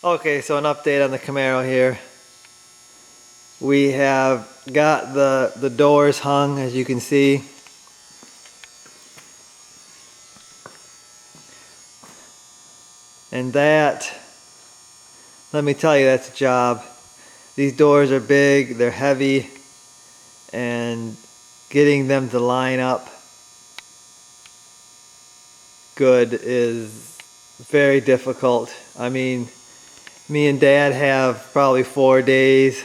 Okay, so an update on the Camaro here. We have got the doors hung, as you can see. And that, let me tell you, that's a job. These doors are big, they're heavy, and getting them to line up good is very difficult. I mean, me and Dad have probably 4 days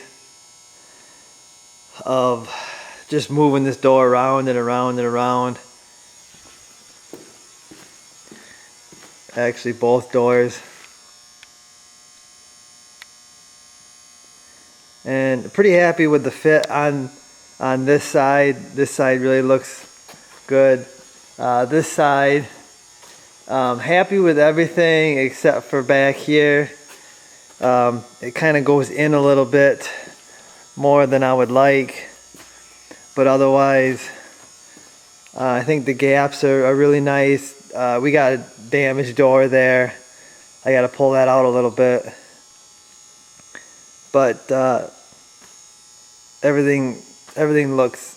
of just moving this door around and around and around. Actually, both doors. And pretty happy with the fit on this side. This side really looks good. This side, happy with everything except for back here. It kind of goes in a little bit more than I would like, but otherwise I think the gaps are really nice. We got a damaged door there. I got to pull that out a little bit, but everything looks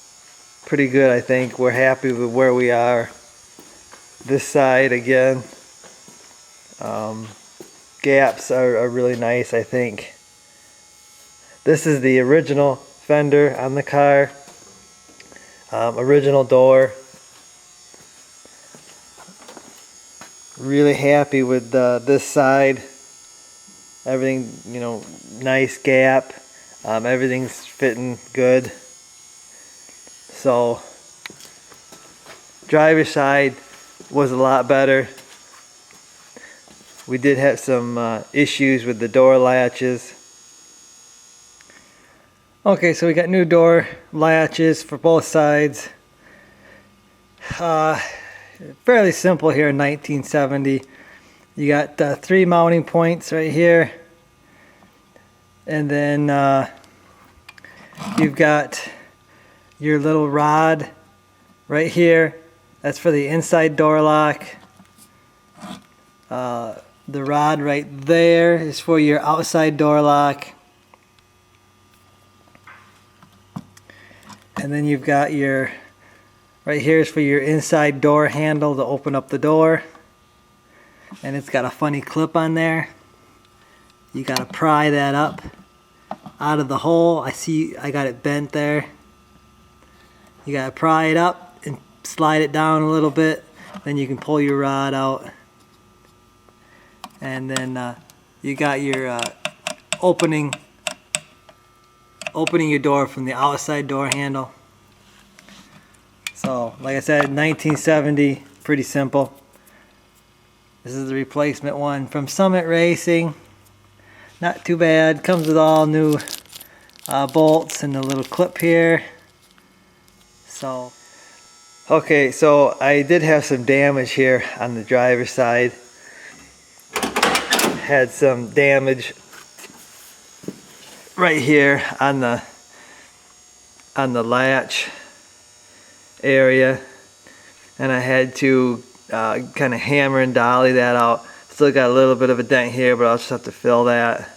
pretty good. I think we're happy with where we are. This side again, gaps are really nice. I think this is the original fender on the car, original door. Really happy with this side. Everything, you know, nice gap. Everything's fitting good. So driver's side was a lot better. We did have some issues with the door latches. Okay, so we got new door latches for both sides. Fairly simple here in 1970. You got 3 mounting points right here, and then you've got your little rod right here. That's for the inside door lock. The rod right there is for your outside door lock. And then you've got your, right here is for your inside door handle to open up the door. And it's got a funny clip on there. You gotta pry that up out of the hole. I see I got it bent there. You gotta pry it up and slide it down a little bit. Then you can pull your rod out. And then you got your opening your door from the outside door handle. So, like I said, 1970, pretty simple. This is the replacement one from Summit Racing. Not too bad. Comes with all new bolts and a little clip here. So, okay, so I did have some damage here on the driver's side. Had some damage right here on the latch area, and I had to kind of hammer and dolly that out. Still got a little bit of a dent here, but I'll just have to fill that.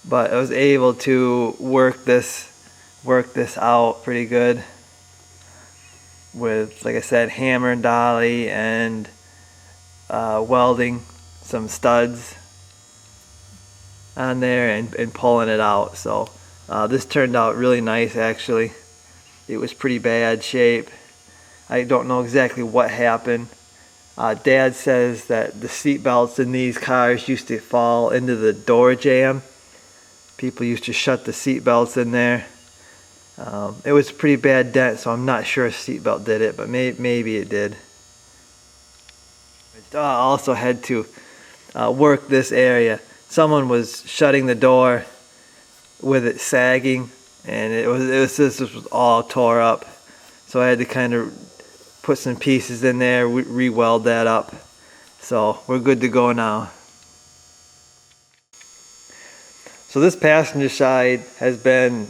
But I was able to work this out pretty good with, like I said, hammer and dolly and welding some studs on there and pulling it out. So this turned out really nice, actually. It was pretty bad shape. I don't know exactly what happened. Dad says that the seat belts in these cars used to fall into the door jamb. People used to shut the seat belts in there. It was a pretty bad dent, so I'm not sure a seat belt did it, but maybe it did. I also had to work this area. Someone was shutting the door with it sagging, and this was all tore up. So I had to kind of put some pieces in there, re-weld that up. So we're good to go now. So this passenger side has been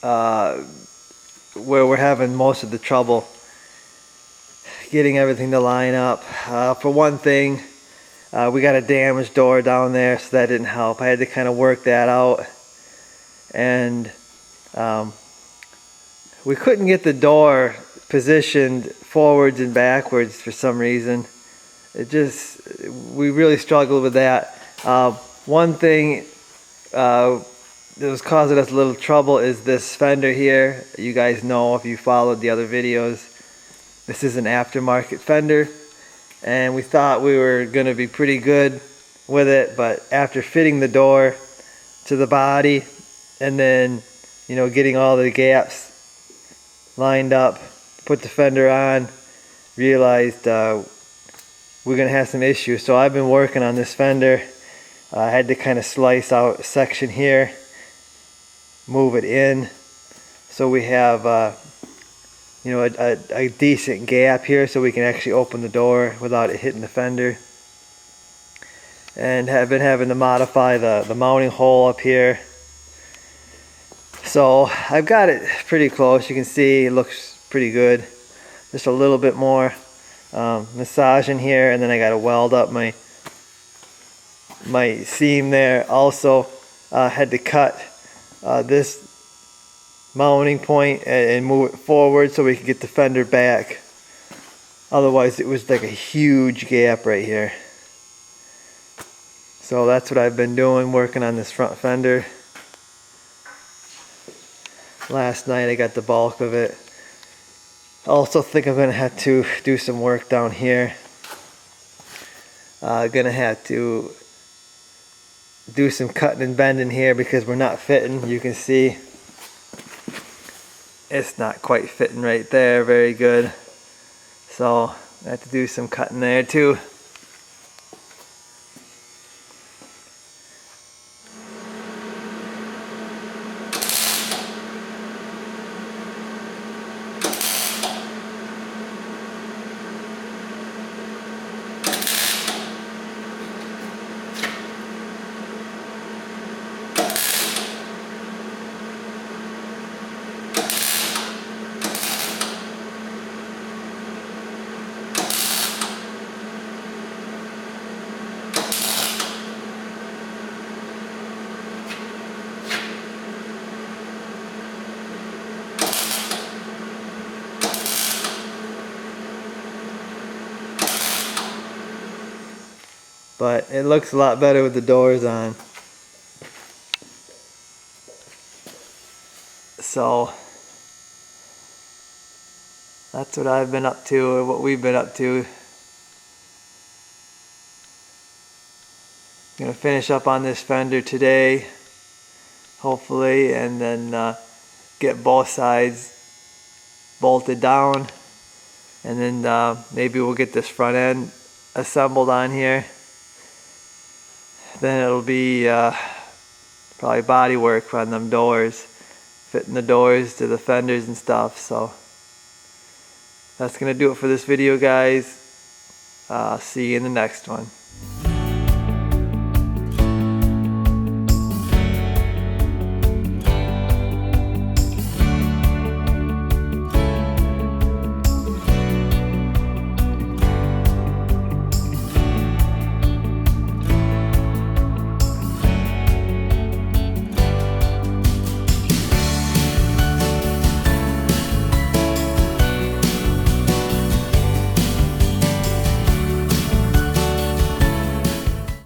where we're having most of the trouble getting everything to line up. For one thing, We got a damaged door down there, so that didn't help. I had to kind of work that out, and we couldn't get the door positioned forwards and backwards for some reason. We really struggled with that. One thing that was causing us a little trouble is this fender here. You guys know if you followed the other videos. This is an aftermarket fender, and we thought we were going to be pretty good with it, but after fitting the door to the body and then, you know, getting all the gaps lined up, put the fender on, realized we're going to have some issues. So I've been working on this fender. I had to kind of slice out a section here, move it in, so we have you know, a decent gap here so we can actually open the door without it hitting the fender. And have been having to modify the mounting hole up here. So I've got it pretty close. You can see it looks pretty good. Just a little bit more massaging here, and then I got to weld up my seam there. Also had to cut this mounting point and move it forward so we could get the fender back. Otherwise it was like a huge gap right here. So that's what I've been doing, working on this front fender. Last night I got the bulk of it. I also think I'm going to have to do some work down here. Gonna have to do some cutting and bending here because we're not fitting. You can see it's not quite fitting right there very good. So I have to do some cutting there too. But it looks a lot better with the doors on. So that's what I've been up to, or what we've been up to. Gonna finish up on this fender today, hopefully, and then get both sides bolted down, and then maybe we'll get this front end assembled on here. Then it'll be probably body work on them doors, fitting the doors to the fenders and stuff. So that's gonna do it for this video, guys. See you in the next one.